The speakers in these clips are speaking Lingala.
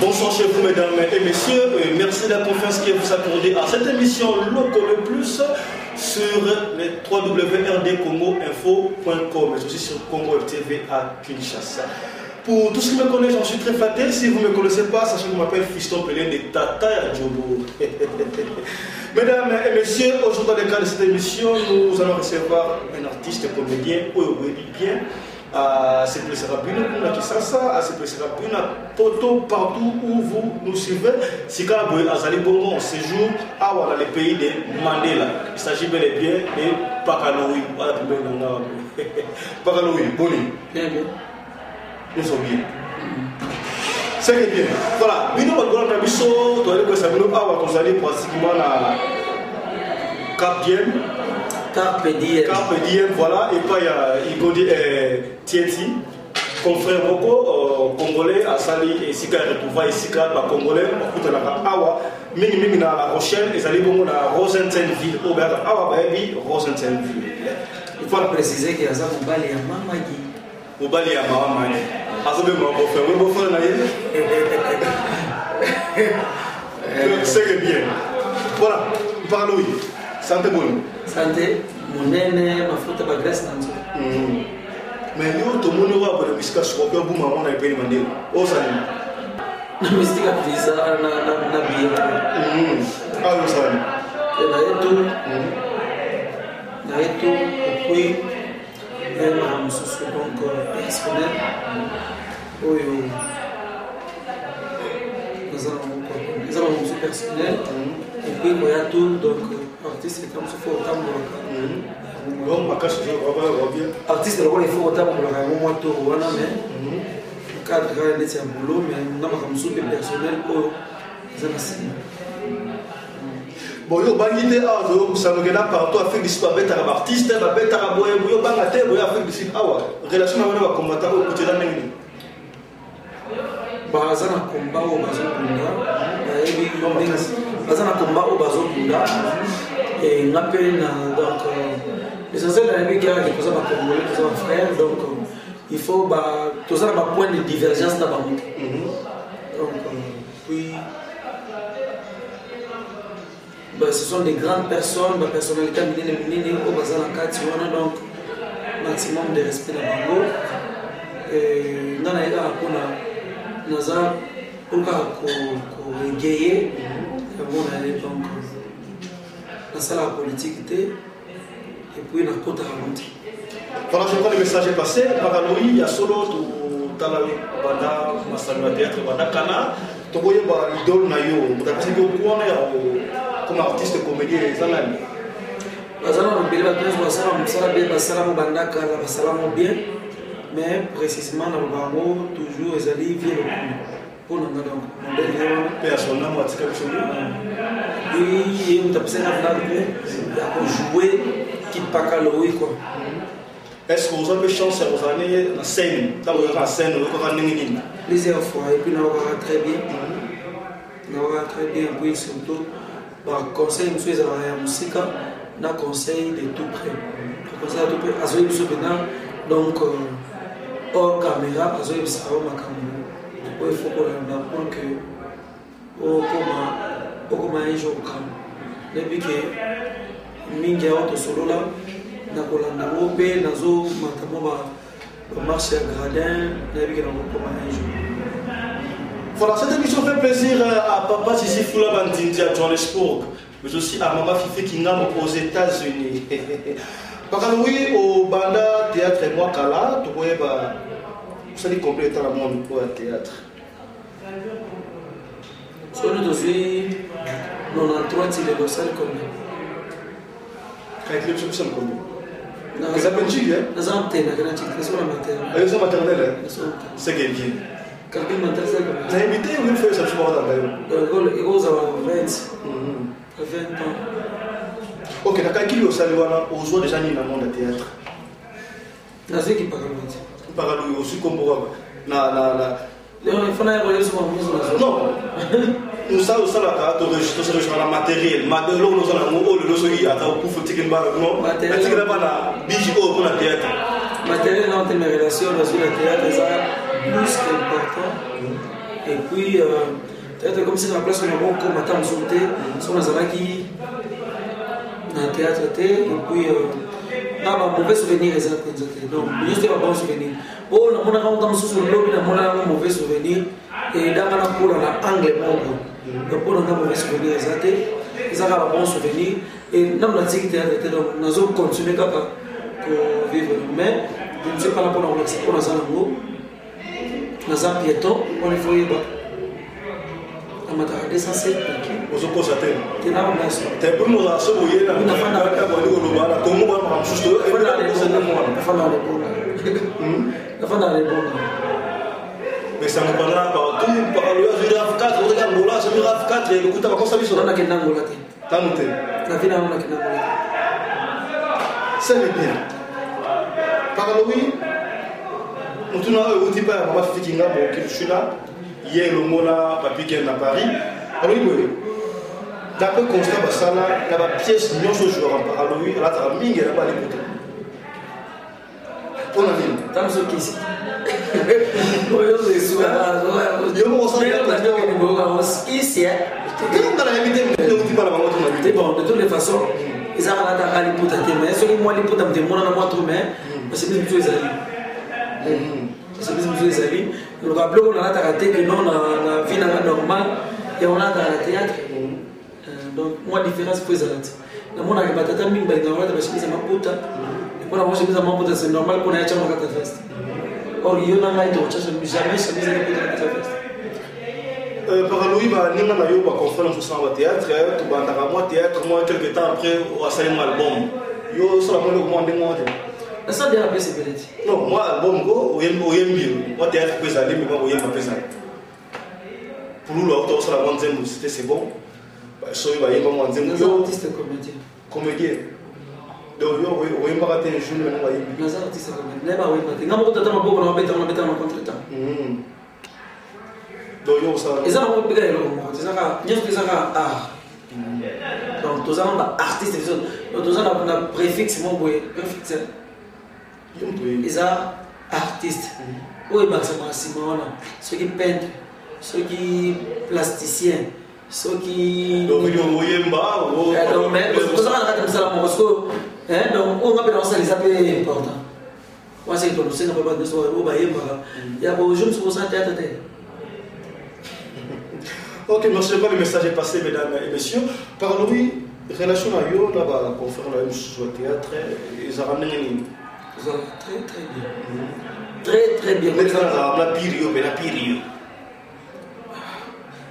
Bonsoir chez vous mesdames et messieurs, merci de la confiance que vous accordez à cette émission Loco le Plus sur les www.rdcongoinfo.com mais aussi sur Congo TV à Kinshasa. Pour tous ceux qui me connaissent, j'en suis très flatté. Si vous ne me connaissez pas, sachez que je m'appelle Fiston Pelé de Tata Djobo. Mesdames et messieurs, aujourd'hui dans le cadre de cette émission, nous allons recevoir un artiste comédien, bien. Se plaisera bien à Kinshasa, se plaisera bien à Poto, partout où vous nous suivez. Si vous avez bon séjour dans le pays de Mandela, il s'agit bel et bien de Pakaloui. Pakaloui, boni. Bien, bien. Nous sommes bien. C'est bien. Voilà, nous allons voir la mission, nous allons pratiquement la Cap Diem. Carpe diem, voilà, et puis il dit Tieti, confrère Moko, congolais, à Sali, et Sika retrouva ici, par congolais, pour la Awa, Mini na La Rochelle, et Sali Bongo na Rosenthal-Ville, au Berg, Awa Baby, Rosenthal-Ville. Il faut préciser qu'il y a ça, on va aller à Mamadi. On va aller à Mamadi. Azobe mon beau-frère, mon beau-frère n'a c'est bien. Voilà, parlons. Santé bonne. Santé, mon nene, ma faute pas graisse dans tout. Mais nous, tout le monde va pour le biscuit sur le bout, maman a payé mandé. Oh, ça y est. Na mystique à visa, na bien. Ah, oui, ça y est. Na et puis, même à mon souci donc personnel. Oui, nous avons mon souci personnel. Et puis, moi, il y a tout, donc. Artiste, c'est comme ça, il faut autant de artiste, il faut autant de moi, tout, mais le cadre de un boulot, mais nous avons un soupe personnel pour les anciens. Bon, yo banité ça me regarde partout avec l'histoire avec un artiste, avec un boy, yo bangaté, boy avec des sites awa. Relation avec un combattant au côté d'un nègre. Bazana combat au bazon kunda, bazana combat au bazon kunda. Et on appelle donc l'essentiel de la vie qui a des congolais, des frères, donc il faut tous un point de divergence dans donc puis ce sont des grandes personnes, des personnalités minines au bazar en cas donc maximum de respect dans Bango et dans la égard pour Naza pour égayer donc dans la politique et puis dans le côté ramonté. Voilà, je crois que le message est passé. Paranoïa, il y a solo tout Talawi, Bada, Massalua Théâtre, Bada Kana, Togoye, l'idole Nayo, vous avez dit comme artiste comédien, les amis. Mais précisément dans le Bango, toujours les alliés viennent pour nous personnellement, oui, on a joué qui pas calorique quoi. Est-ce que vous avez chance à vous aller la scène, dans la scène, vous avez plusieurs fois et puis nous avons très bien. Nous avons très bien, puis surtout, conseil monsieur la musique, nous conseil de tout près. Conseil de tout près, azoé bisou donc hors caméra, azoé bisou ma caméra. Il faut qu'on apprenne que comment un jour depuis que mingi ya auto solo là na kolanda ngope nazo matamo ba marché à gradin depuis que comment un jour. Voilà, cette émission fait plaisir à papa Sisi Fula Bandindi à Johannesburg, mais aussi à maman Fifi Kingam aux États-Unis. Parce que oui, au Banda Théâtre et moi Kala, tu vois, ça dit complet dans le monde pour le théâtre. Sur le dossier, on a 3 types de salles combien? Quand il y a des choses comme ça. Les appels, hein? Les appels, les maternelles. Les maternelles, c'est bien. Calcul mental, c'est comme ça. Vous avez invité ou vous faites ça souvent dans le il faut avoir 20 ans. Ok, la calcul au saluana aux joies déjà ni dans le monde du théâtre. La ceux qui parlent aussi comme pour il faut aller sur non. Nous ça la carte de la matériel. Matériel nous allons le dossier à pour faire ticket bar non. Matériel pas la biji pour la théâtre. Matériel dans tes relations dans le théâtre ça plus qu'important. Et puis, peut-être comme si la place on a bon comme attendre sauté, son azalaki dans le théâtre et puis un mauvais souvenir exactement. Donc, juste un bon souvenir. Bon, on a quand on sur le lobby, on a un mauvais souvenir et dans la cour on a anglais bon. Donc, on a un mauvais souvenir exactement. Ils ont un bon souvenir et nous on a dit que théâtre donc nous allons continuer pour vivre. Mais je ne sais pas là pour nous dans un mot. Nous avons piéton, on est foyer bas. On a regardé ça c'est Vous avez posé à terre. Tu n'as pas de ça. Tu as pour nous à ce moment là. On a fait un peu de global. Comment on va juste. On a les bons. On a les bons. Mais ça me parle partout. Par le Giraffe 4, on regarde Angola, c'est Giraffe 4 et le coup t'as pas constaté ça. On a qu'un Angola. T'as noté. La ville on a qu'un Angola. Ça veut bien. Par le oui. On tourne au type à Mama Fikinga pour que je suis là. Hier, le mot là, papi qui est à Paris. Alors, oui, d'après le constat, ça là, il y a une pièce, il y a une chose que je ne alors oui, là, tu as mis, il n'y a pas d'écouter. Pour la ville. T'as ce qui ici. Je suis là. Je me ressens bien. Bon, de toutes les façons, ils ont à l'époute à tes mains. Celui moi, l'époute à tes mains, on a moins trop main. Parce que c'est les amis. C'est les amis. Donc, après, on a raté que non, la vie normale, et on a dans le théâtre. Donc, moi, la différence, c'est que dans mon arrivée, je suis venu à la chemise à ma pote. Et quand je chemise à ma pote, c'est normal qu'on ait un chien à la feste. Or, il y a un autre, jamais chemise à la feste. Par Louis, nous avons eu une conférence au théâtre. Tu vas dans théâtre, moi, quelques temps après, on a sorti un album. Yo, ça va me demander moi. Ça bien après c'est belette. Non, moi album go, o yem bio. Moi théâtre pesant, mais moi o yem pesant. Pour nous l'auteur sur la montagne, c'est bon. So il va y avoir montagne. Nous artistes comédien. Comédien. Donc yo o yem pas rater un jour mais on va y. Nous artistes comédien. N'est pas oui pas. Ngamo tata ma boko na beta na contre-temps. Donc yo ça. Et ça on peut gagner là. C'est ça ka, bien que ça ka art. Donc tous on va artiste donc tous on a préfixe mon boy, préfixe. Ils sont artistes. Oui, ceux qui peintent, ceux qui plasticiens, ceux qui. Donc, ils ont envoyé un bar. Donc, mais vous savez, parce que donc, on appelle ça les appels importants. Moi, c'est que nous sommes pas de soir au Baye. Il y a beaucoup de gens qui sont théâtre. Ok, merci beaucoup. Le message est passé, mesdames et messieurs. Par Louis, relation à eux, là-bas, pour faire la même chose au théâtre, ils ont ramené une. Très très bien. Très très bien. Mais ça, la pire, mais la pire.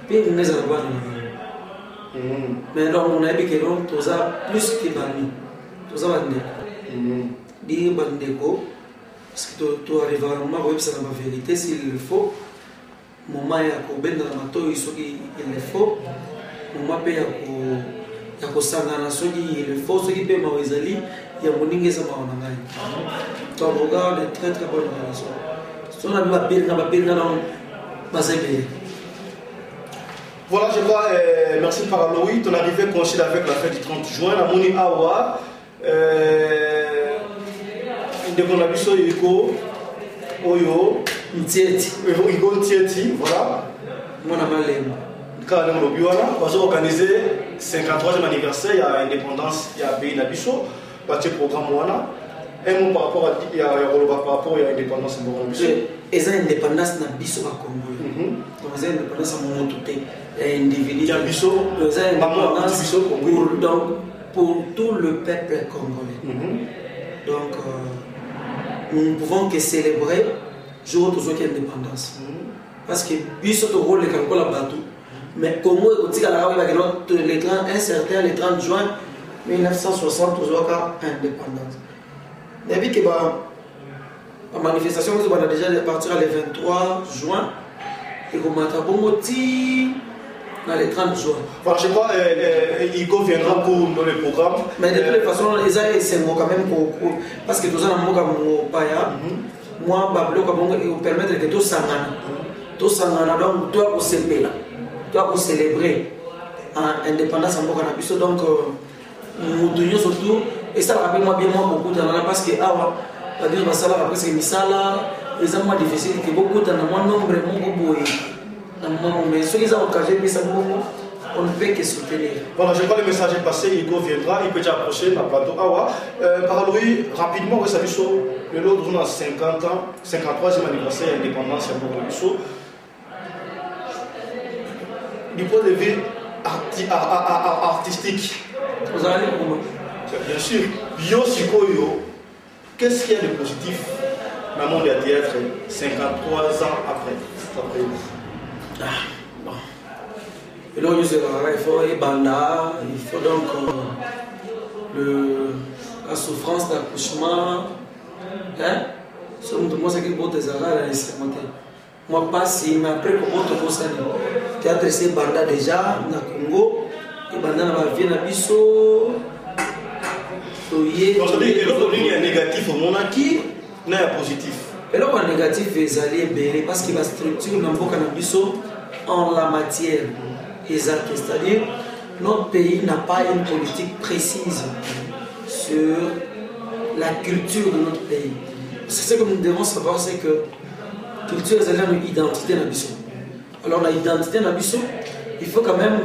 Pire, nous avons pas. Mais alors, on a vu que nous avons plus que Bani. Nous avons dit Bandeko, parce que tu arrives à un moment où c'est la vérité, s'il le faut. Mon mari a coupé dans la mato, il le faut. Mon mari a coupé dans la mato, il le faut. Ce qui peut m'avoir il y a mon ingénieur qui m'a envoyé. Donc, on regarde de très très bonnes relations. Si on a vu la pire, voilà, je crois, merci par Louis. Ton arrivée coïncide avec la fête du 30 juin. La Moni Awa, dès qu'on a vu ça, Yiko, Oyo, Yiko Ntieti, voilà. Moi, on a mal l'aimé. Quand on a organisé le 53e anniversaire, il y a l'indépendance, il y a Pays Nabiso. Le programme un mot par rapport à l'indépendance et ça indépendance na biso ba Congo donc ça indépendance à mon tout individu ya biso pour tout le peuple congolais donc nous ne pouvons que célébrer jour de l'indépendance parce que biso to rôle le calcul la bateau mais Congo est au la le 30 juin 1960 toujours indépendance. Depuis que la manifestation on a déjà partir le 23 juin et qu'on m'a dit dans le 30 juin. Voilà, je crois il viendra pour le programme. Mais de toutes les façons, c'est quand même parce que tout ça dans paya. Moi, je permettre que tout s'angana. Tout s'angana donc toi pour célébrer l'indépendance en Moka donc nous surtout et ça rappelle moi bien beaucoup parce que dire ça là parce que misala les moins difficile que beaucoup dans moins nombre beaucoup Mais ceux qui ont engagé, on ne peut que soutenir. Voilà, je crois que le message est passé, Hugo viendra, il peut t'approcher par plateau. Parle-lui rapidement, vous savez, le lot on a 50 ans, 53e anniversaire d'indépendance à Bourg-Bissau. Du point de vue artistique. Vous allez comment? Bien sûr, Yo Sikoyo, qu'est-ce qu'il y a de positif dans le monde du théâtre 53 ans après? Bon. Et donc, il faut les bandas, il faut donc la souffrance d'accouchement. Hein? Moi, c'est que bon, des arrêts, moi, pas si, mais après, comment tu peux ça? Théâtre, c'est banda déjà, na Congo, et banda na vie na biso. Donc, c'est-à-dire que l'autre ligne est négatif au monde qui n'est positif. Et là, le négatif est allé béni parce que la structure n'a pas en la matière exacte. C'est-à-dire, notre pays n'a pas une politique précise sur la culture de notre pays. C'est ce que nous devons savoir, c'est que la culture est une identité. Alors, l'identité, il faut quand même